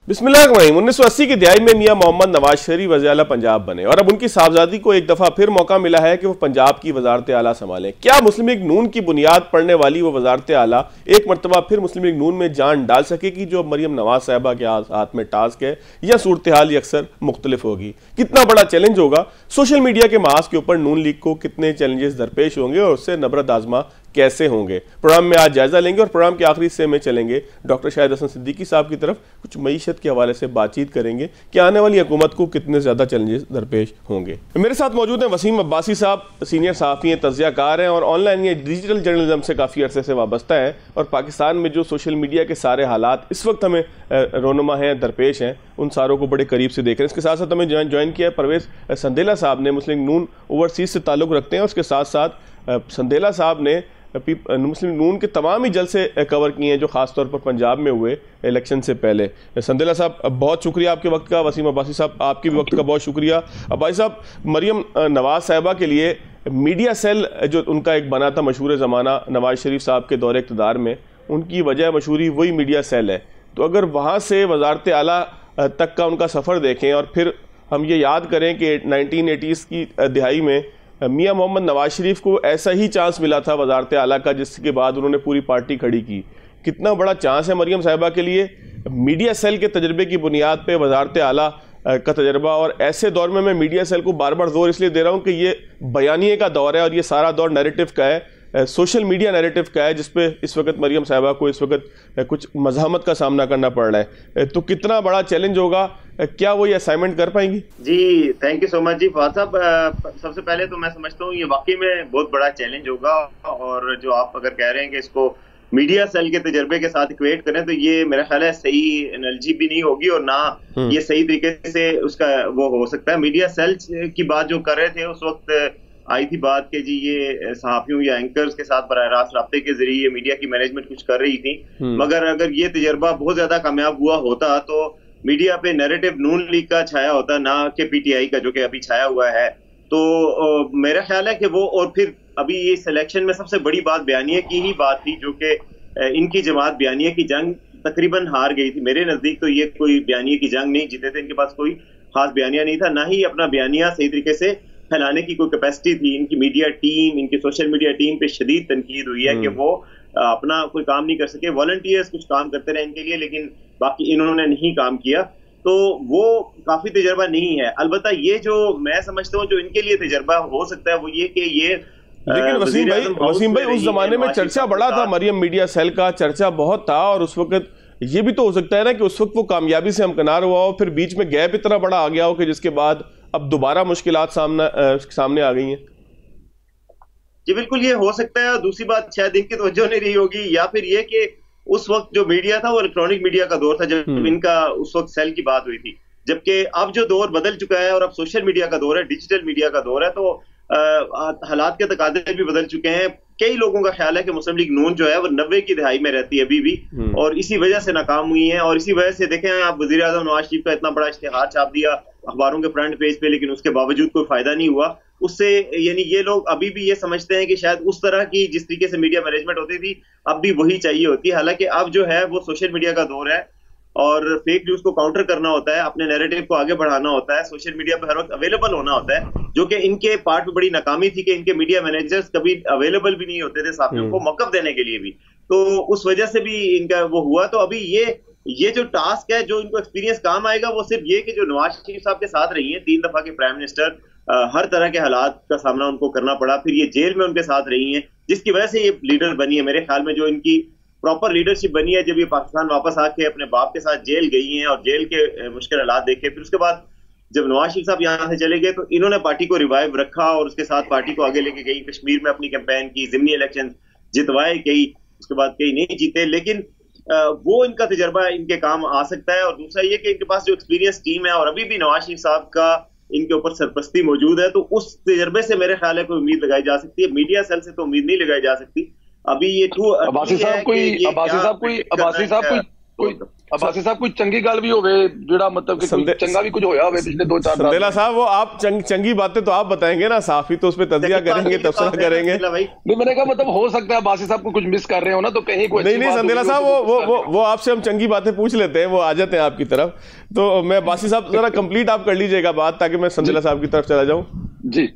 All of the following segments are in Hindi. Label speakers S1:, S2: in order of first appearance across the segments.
S1: बिस्मिल्लाहिर्रहमानिर्रहीम। 1980 की दिहाई में मियां मोहम्मद नवाज शरीफ वज़ीर आला पंजाब बने और अब उनकी साहबजादी को एक दफ़ा फिर मौका मिला है कि वो पंजाब की वजारत आला संभालें। क्या मुस्लिम लीग नून की बुनियाद पड़ने वाली वो वजारत आला एक मरतबा फिर मुस्लिम लीग नून में जान डाल सकेगी जो मरियम नवाज साहिबा के हाथ में टास्क है, या सूरत हाल अक्सर मुख्तलिफ होगी? कितना बड़ा चैलेंज होगा? सोशल मीडिया के महाज के ऊपर नून लीग को कितने चैलेंजेस दरपेश होंगे और उससे नबरत आजमा कैसे होंगे? प्रोग्राम में आज जायजा लेंगे और प्रोग्राम के आखिरी हिस्से में चलेंगे डॉक्टर शाहिद हसन सिद्दीकी साहब की तरफ, कुछ मईशत के हवाले से बातचीत करेंगे कि आने वाली हुकूमत को कितने ज्यादा चैलेंजेस दरपेश होंगे। मेरे साथ मौजूद हैं वसीम अब्बासी साहब, सीनियर सहाफ़ी हैं, तज्ज़ियाकार हैं और ऑनलाइन या डिजिटल जर्नलिज्म से काफ़ी अरसे से वाबस्ता है और पाकिस्तान में जो सोशल मीडिया के सारे हालात इस वक्त हमें रोनुमा हैं, दरपेश हैं, उन सारों को बड़े करीब से देख रहे हैं। इसके साथ साथ हमें ज्वाइन किया है परवेज़ संदेला साहब ने, मुस्लिम नून ओवरसीज़ से ताल्लुक़ रखते हैं। उसके साथ साथ संदेला साहब ने मुस्लिम नून के तमाम ही जलसे कवर किए हैं जो ख़ासतौर पर पंजाब में हुए इलेक्शन से पहले। संदेला साहब बहुत शुक्रिया आपके वक्त का। वसीम अब्बासी साहब आपके भी वक्त का बहुत शुक्रिया। अब्बासी साहब, मरियम नवाज साहिबा के लिए मीडिया सेल जो उनका एक बना था मशहूर ज़माना नवाज शरीफ साहब के दौरे इक़्तिदार में, उनकी वजह मशहूरी वही मीडिया सेल है। तो अगर वहाँ से वजारत आला तक का उनका सफ़र देखें और फिर हम ये याद करें कि 1980s की दिहाई में मियां मोहम्मद नवाज शरीफ को ऐसा ही चांस मिला था वजारत आला का, जिसके बाद उन्होंने पूरी पार्टी खड़ी की। कितना बड़ा चांस है मरियम साहिबा के लिए मीडिया सेल के तजर्बे की बुनियाद पे वजारत आला का तजर्बा? और ऐसे दौर में मैं मीडिया सेल को बार बार जोर इसलिए दे रहा हूँ कि ये बयानिए का दौर है और ये सारा दौर नैरेटिव का है, सोशल मीडिया नैरेटिव का है, जिसपे इस वक्त मरियम साहिबा को इस वक्त कुछ मज़ाहमत का सामना करना पड़ रहा है। तो कितना बड़ा चैलेंज होगा, क्या वो ये असाइनमेंट कर पाएंगी?
S2: जी, थैंक यू सो मच जी फवाद साहब। सबसे पहले तो मैं समझता हूँ ये वाकई में बहुत बड़ा चैलेंज होगा, और जो आप अगर कह रहे हैं कि इसको मीडिया सेल के तजर्बे के साथ इक्वेट करें तो ये मेरा ख्याल है सही एनालॉजी भी नहीं होगी और ना ये सही तरीके से उसका वो हो सकता है। मीडिया सेल की बात जो कर रहे थे उस वक्त आई थी बात कि जी ये सहाफियों या एंकर्स के साथ बराह रास्त राब्ते के जरिए मीडिया की मैनेजमेंट कुछ कर रही थी, मगर अगर ये तजर्बा बहुत ज्यादा कामयाब हुआ होता तो मीडिया पे नैरेटिव नून लीग का छाया होता, ना कि पीटीआई का जो कि अभी छाया हुआ है। तो मेरा ख्याल है कि वो, और फिर अभी ये सिलेक्शन में सबसे बड़ी बात बयानिया की ही बात थी, जो कि इनकी जमात बयानिया की जंग तकरीबन हार गई थी। मेरे नजदीक तो ये कोई बयानिया की जंग नहीं जीते थे, इनके पास कोई खास बयानिया नहीं था, ना ही अपना बयानिया सही तरीके से फैलाने की कोई कैपेसिटी थी। इनकी मीडिया टीम, इनकी सोशल मीडिया टीम पे शदीद तनकीद हुई है कि वो अपना कोई काम नहीं कर सके। वॉलंटियर्स कुछ काम करते रहे इनके लिए, लेकिन बाकी इन्होंने नहीं काम किया, तो वो काफी तजर्बा नहीं है। अलबत्ता ये जो मैं समझता हूँ जो इनके लिए तजर्बा हो सकता है वो ये कि ये,
S1: लेकिन वसीम भाई उस जमाने में चर्चा बड़ा था, मरियम मीडिया सेल का चर्चा बहुत था, और उस वक्त ये भी तो हो सकता है ना कि उस वक्त वो कामयाबी से हमकिनार हुआ हो, फिर बीच में गैप इतना बड़ा आ गया हो कि जिसके बाद अब दोबारा मुश्किलात सामने आ गई हैं।
S2: जी बिल्कुल, ये हो सकता है। दूसरी बात शायद इनकी तवज्जो नहीं रही होगी, या फिर ये कि उस वक्त जो मीडिया था वो इलेक्ट्रॉनिक मीडिया का दौर था जब इनका उस वक्त सेल की बात हुई थी, जबकि अब जो दौर बदल चुका है और अब सोशल मीडिया का दौर है, डिजिटल मीडिया का दौर है, तो हालात के तकादे भी बदल चुके हैं। कई लोगों का ख्याल है कि मुस्लिम लीग नून जो है वो 90 की दहाई में रहती है अभी भी, और इसी वजह से नाकाम हुई है। और इसी वजह से देखें आप, वजीर आजम नवाज शरीफ का इतना बड़ा इश्तिहार छाप दिया अखबारों के फ्रंट पेज पे, लेकिन उसके बावजूद कोई फायदा नहीं हुआ उससे। यानी ये लोग अभी भी ये समझते हैं कि शायद उस तरह की जिस तरीके से मीडिया मैनेजमेंट होती थी अब भी वही चाहिए होती है। हालांकि अब जो है वो सोशल मीडिया का दौर है और फेक न्यूज को काउंटर करना होता है, अपने नैरेटिव को आगे बढ़ाना होता है, सोशल मीडिया पर हर वक्त अवेलेबल होना होता है, जो कि इनके पार्ट में बड़ी नाकामी थी कि इनके मीडिया मैनेजर्स कभी अवेलेबल भी नहीं होते थे साथियों को मौका देने के लिए भी, तो उस वजह से भी इनका वो हुआ। तो अभी ये जो टास्क है जो इनको एक्सपीरियंस काम आएगा वो सिर्फ ये कि जो नवाज शरीफ साहब के साथ रही है, 3 दफा के प्राइम मिनिस्टर, हर तरह के हालात का सामना उनको करना पड़ा, फिर ये जेल में उनके साथ रही हैं, जिसकी वजह से ये लीडर बनी है। मेरे ख्याल में जो इनकी प्रॉपर लीडरशिप बनी है जब ये पाकिस्तान वापस आके अपने बाप के साथ जेल गई हैं और जेल के मुश्किल हालात देखे, फिर उसके बाद जब नवाज शरीफ साहब यहाँ से चले गए तो इन्होंने पार्टी को रिवाइव रखा और उसके साथ पार्टी को आगे लेके गई, कश्मीर में अपनी कैंपेन की, जिमनी इलेक्शन जितवाए कई, उसके बाद कई नहीं जीते, लेकिन वो इनका तजर्बा इनके काम आ सकता है। और दूसरा ये कि इनके पास जो एक्सपीरियंस टीम है और अभी भी नवाज शरीफ साहब का इनके ऊपर सरपरस्ती मौजूद है, तो उस तजर्बे से मेरे ख्याल है कोई उम्मीद लगाई जा सकती है। मीडिया सेल से तो उम्मीद नहीं लगाई जा सकती। अभी ये
S3: अब्बासी साहब कोई अब्बासी साहब कुछ चंगी गल भी होवे जेड़ा मतलब कि कुछ चंगा भी कुछ होया होवे पिछले 2-4 साल।
S1: संदेला साहब वो आप चंगी बातें तो आप बताएंगे ना, साफ ही तो उस पर तजिया करेंगे, तबसरा करेंगे।
S3: नहीं मैंने कहा मतलब हो सकता है अब्बासी साहब को कुछ मिस कर रहे हो ना, तो कहीं कोई
S1: नहीं संदेला साहब वो आपसे हम चंगी बातें पूछ लेते हैं, वो आ जाते हैं आपकी तरफ। तो मैं अब्बासी साहब जरा कंप्लीट आप कर लीजिएगा बात, ताकि मैं संदेला साहब की तरफ चला जाऊं।
S3: जी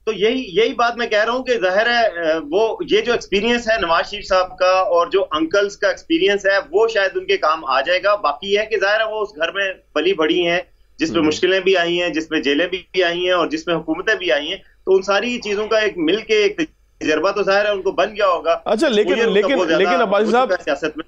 S2: तो यही बात मैं कह रहा हूं कि जाहिर है वो ये जो एक्सपीरियंस है नवाज शरीफ साहब का और जो अंकल्स का एक्सपीरियंस है वो शायद उनके काम आ जाएगा। बाकी है कि जाहिर है वो उस घर में पली बड़ी हैं जिसमें मुश्किलें भी आई हैं, जिसमें जेलें भी आई हैं और जिसमें हुकूमतें भी आई हैं, तो उन सारी चीजों का एक मिलके एक तजर्बा तो जाहिर है उनको बन गया होगा।
S1: अच्छा लेकिन अब्बासी साहब,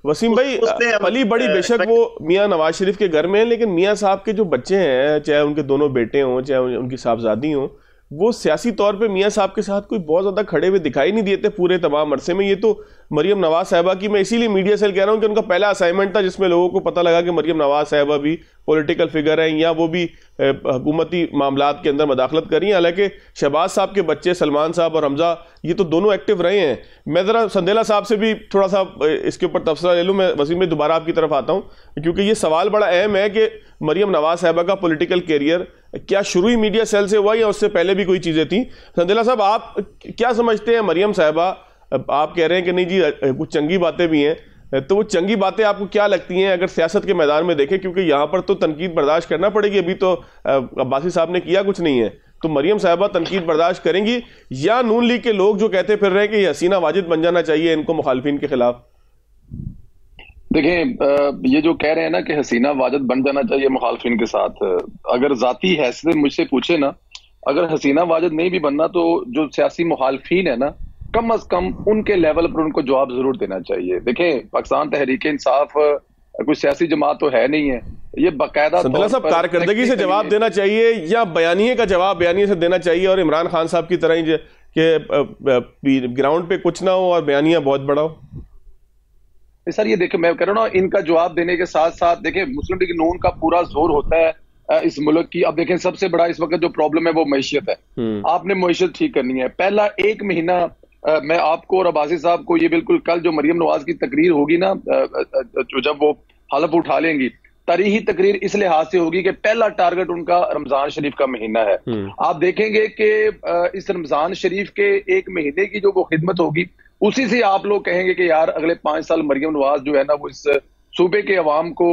S1: वसीम भाई, पली बड़ी बेशक वो मियां नवाज शरीफ के घर में है, लेकिन मियां साहब के जो बच्चे हैं, चाहे उनके दोनों बेटे हों चाहे उनकी साहबजादी हों, वो सियासी तौर पे मियां साहब के साथ कोई बहुत ज्यादा खड़े हुए दिखाई नहीं देते पूरे तमाम अरसे में। ये तो मरियम नवाज साहिबा की, मैं इसीलिए मीडिया सेल कह रहा हूं कि उनका पहला असाइनमेंट था जिसमें लोगों को पता लगा कि मरियम नवाज साहिबा भी पॉलिटिकल फिगर हैं या वो भी हुकूमती मामलात के अंदर मदाखलत करी हैं। हालांकि शहबाज साहब के बच्चे सलमान साहब और हमजा ये तो दोनों एक्टिव रहे हैं। मैं ज़रा संदेला साहब से भी थोड़ा सा इसके ऊपर तबसरा ले लूँ। मैं वसीम में दोबारा आपकी तरफ आता हूँ, क्योंकि ये सवाल बड़ा अहम है कि मरियम नवाज साहिबा का पॉलिटिकल कैरियर क्या शुरू ही मीडिया सेल से हुआ या उससे पहले भी कोई चीज़ें थी? संदेला साहब, आप क्या समझते हैं मरियम साहिबा, आप कह रहे हैं कि नहीं जी कुछ चंगी बातें भी हैं, तो वो चंगी बातें आपको क्या लगती हैं अगर सियासत के मैदान में देखें? क्योंकि यहाँ पर तो तनकीद बर्दाश्त करना पड़ेगी, अभी तो अब्बासी साहब ने किया कुछ नहीं है, तो मरियम साहिबा तनकीद बर्दाश्त करेंगी या नून लीग के लोग जो कहते फिर रहे हैं कि हसीना वाजिद बन जाना चाहिए इनको मुखालफिन के खिलाफ?
S3: देखें, ये जो कह रहे हैं ना कि हसीना वाजिद बन जाना चाहिए मुखालफिन के साथ, अगर जाती हैसियत मुझसे पूछे ना, अगर हसीना वाजिद नहीं भी बनना तो जो सियासी मुखालफिन है ना, कम अज कम उनके लेवल पर उनको जवाब जरूर देना चाहिए। देखें, पाकिस्तान तहरीक इंसाफ कोई सियासी जमात तो है नहीं है, ये बाकायदा
S1: सब कारकर्दगी से जवाब देना चाहिए या बयानिए का जवाब बयानिए से देना चाहिए, और इमरान खान साहब की तरह ही कि ग्राउंड पे कुछ ना हो और बयानिया बहुत बड़ा हो?
S3: सर ये देखें, मैं कह रहा हूँ ना, इनका जवाब देने के साथ साथ देखें मुस्लिम लीग नून का पूरा जोर होता है इस मुल्क की। अब देखें, सबसे बड़ा इस वक्त जो प्रॉब्लम है वो मैशियत है। आपने मैशियत ठीक करनी है। पहला 1 महीना मैं आपको और अब्बासी साहब को ये बिल्कुल कल जो मरियम नवाज की तकरीर होगी ना, जब वो हलफ उठा लेंगी, तारीखी तकरीर इस लिहाज से होगी कि पहला टारगेट उनका रमजान शरीफ का महीना है। आप देखेंगे कि इस रमजान शरीफ के 1 महीने की जो वो खिदमत होगी, उसी से आप लोग कहेंगे कि यार अगले 5 साल मरियम नवाज जो है ना वो इस सूबे के अवाम को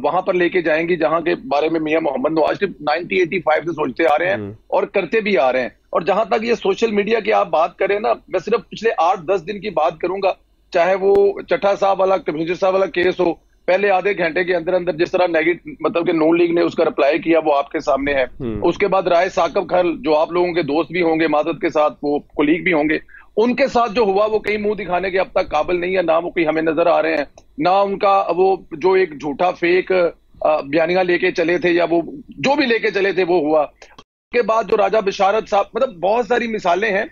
S3: वहां पर लेके जाएंगी जहां के बारे में मियां मोहम्मद नवाज 1985 से सोचते आ रहे हैं और करते भी आ रहे हैं। और जहां तक ये सोशल मीडिया की आप बात करें ना, मैं सिर्फ पिछले 8-10 दिन की बात करूंगा, चाहे वो चट्टा साहब वाला, कमिश्नर साहब वाला केस हो, पहले आधे घंटे के अंदर अंदर जिस तरह नेगेटिव मतलब कि नून लीग ने उसका रिप्लाई किया वो आपके सामने है। उसके बाद राय साकब खल जो आप लोगों के दोस्त भी होंगे, माजरत के साथ वो कोलीग भी होंगे, उनके साथ जो हुआ वो कहीं मुंह दिखाने के अब तक काबिल नहीं है, ना वो कोई हमें नजर आ रहे हैं, ना उनका वो जो एक झूठा फेक बयानिया लेके चले थे या वो जो भी लेके चले थे वो हुआ। उसके बाद जो राजा बिशारत साहब, मतलब बहुत सारी मिसालें हैं।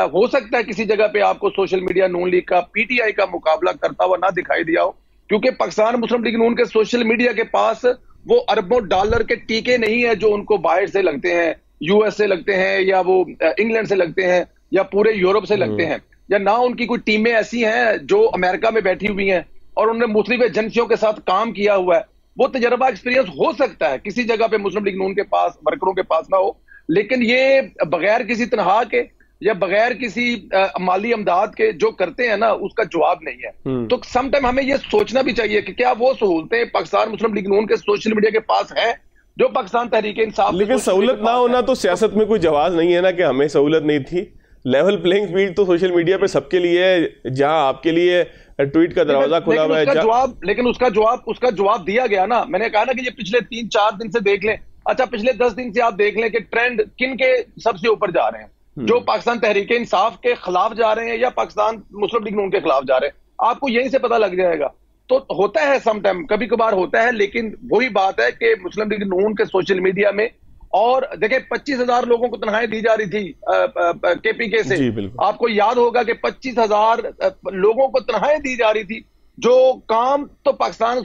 S3: हो सकता है किसी जगह पे आपको सोशल मीडिया नून लीग का पीटीआई का मुकाबला करता हुआ ना दिखाई दिया हो, क्योंकि पाकिस्तान मुस्लिम लीग नून के सोशल मीडिया के पास वो अरबों डॉलर के टीके नहीं है जो उनको बाहर से लगते हैं, यूएस से लगते हैं या वो इंग्लैंड से लगते हैं या पूरे यूरोप से लगते हैं, या ना उनकी कोई टीमें ऐसी हैं जो अमेरिका में बैठी हुई हैं और उन्होंने मुख्तलिफ एजेंसियों के साथ काम किया हुआ है। वो तजर्बा एक्सपीरियंस हो सकता है किसी जगह पे मुस्लिम लीग नून के पास, वर्करों के पास ना हो, लेकिन ये बगैर किसी तनहा के या बगैर किसी माली अमदाद के जो करते हैं ना, उसका जवाब नहीं है। तो समटाइम हमें ये सोचना भी चाहिए कि क्या वो सहूलतें पाकिस्तान मुस्लिम लीग नून के सोशल मीडिया के पास है जो पाकिस्तान तहरीक इंसाफ।
S1: लेकिन सहूलत ना होना तो सियासत में कोई जवाब नहीं है ना कि हमें सहूलत नहीं थी। लेवल प्लेइंग फील्ड तो सोशल मीडिया पे सबके लिए है, जहां आपके लिए ट्वीट का दरवाजा खुला हुआ है।
S3: लेकिन उसका जवाब दिया गया ना। मैंने कहा ना कि ये पिछले 3-4 दिन से देख लें, अच्छा पिछले 10 दिन से आप देख लें कि ट्रेंड किन के सबसे ऊपर जा रहे हैं, जो पाकिस्तान तहरीक इंसाफ के खिलाफ जा रहे हैं या पाकिस्तान मुस्लिम लीग नून के खिलाफ जा रहे हैं, आपको यहीं से पता लग जाएगा। तो होता है समटाइम, कभी कभार होता है, लेकिन वही बात है कि मुस्लिम लीग नून के सोशल मीडिया में, और देखें 25,000 लोगों को तनख्वाहें दी जा रही थी केपीके से। आपको याद होगा कि 25,000 लोगों को तनख्वाहें दी जा रही थी जो काम तो पाकिस्तान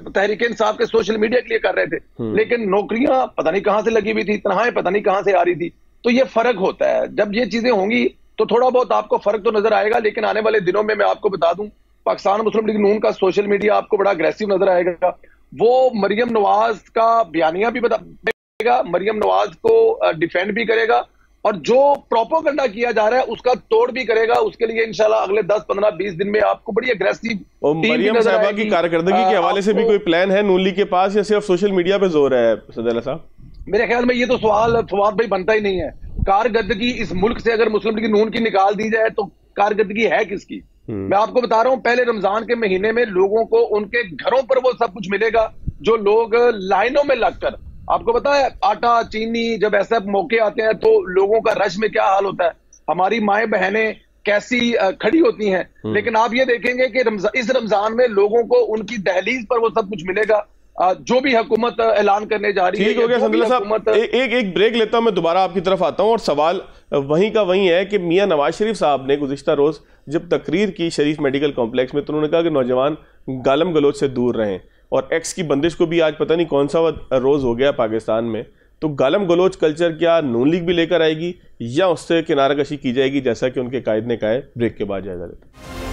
S3: तहरीक इंसाफ के सोशल मीडिया के लिए कर रहे थे, लेकिन नौकरियां पता नहीं कहां से लगी हुई थी, तनख्वाहें पता नहीं कहां से आ रही थी। तो ये फर्क होता है, जब ये चीजें होंगी तो थोड़ा बहुत आपको फर्क तो नजर आएगा। लेकिन आने वाले दिनों में मैं आपको बता दूं पाकिस्तान मुस्लिम लीग नून का सोशल मीडिया आपको बड़ा अग्रेसिव नजर आएगा। वो मरियम नवाज का बयानिया भी बताएगा, मरियम नवाज को डिफेंड भी करेगा, और जो प्रोपेगेंडा किया जा रहा है उसका तोड़ भी करेगा। उसके लिए इंशाल्लाह अगले 10, 15, 20 दिन में आपको बड़ी अग्रेसिव
S1: और मरियम साहबा की कारकर्दगी के हवाले से भी कोई प्लान है नून लीग के पास, या सिर्फ सोशल मीडिया पे जोर है सदर साहब?
S3: मेरे ख्याल में ये तो सवाल फवाद भाई बनता ही नहीं है। कारकर्दगी इस मुल्क से अगर मुस्लिम लीग नून की निकाल दी जाए तो कारकर्दगी है किसकी? मैं आपको बता रहा हूं, पहले रमजान के महीने में लोगों को उनके घरों पर वो सब कुछ मिलेगा जो लोग लाइनों में लगकर, आपको पता है आटा चीनी जब ऐसे मौके आते हैं तो लोगों का रश में क्या हाल होता है, हमारी माएं बहनें कैसी खड़ी होती हैं। लेकिन आप ये देखेंगे कि इस रमजान में लोगों को उनकी दहलीज पर वो सब कुछ मिलेगा जो भी हुकूमत ऐलान करने जा रही है।
S1: ठीक हो गया संदुल्ला साहब, एक ब्रेक लेता हूं, मैं दोबारा आपकी तरफ आता हूं। और सवाल वहीं का वहीं है कि मियां नवाज शरीफ साहब ने गुज़िश्ता रोज जब तकरीर की शरीफ मेडिकल कॉम्प्लेक्स में, तो उन्होंने कहा कि नौजवान गालम गलोच से दूर रहें, और एक्स की बंदिश को भी आज पता नहीं कौन सा रोज हो गया पाकिस्तान में। तो गालम गलोच कल्चर क्या नून लीग भी लेकर आएगी या उससे किनारा कशी की जाएगी, जैसा कि उनके कायद ने कहा है? ब्रेक के बाद जायजा लेते हैं।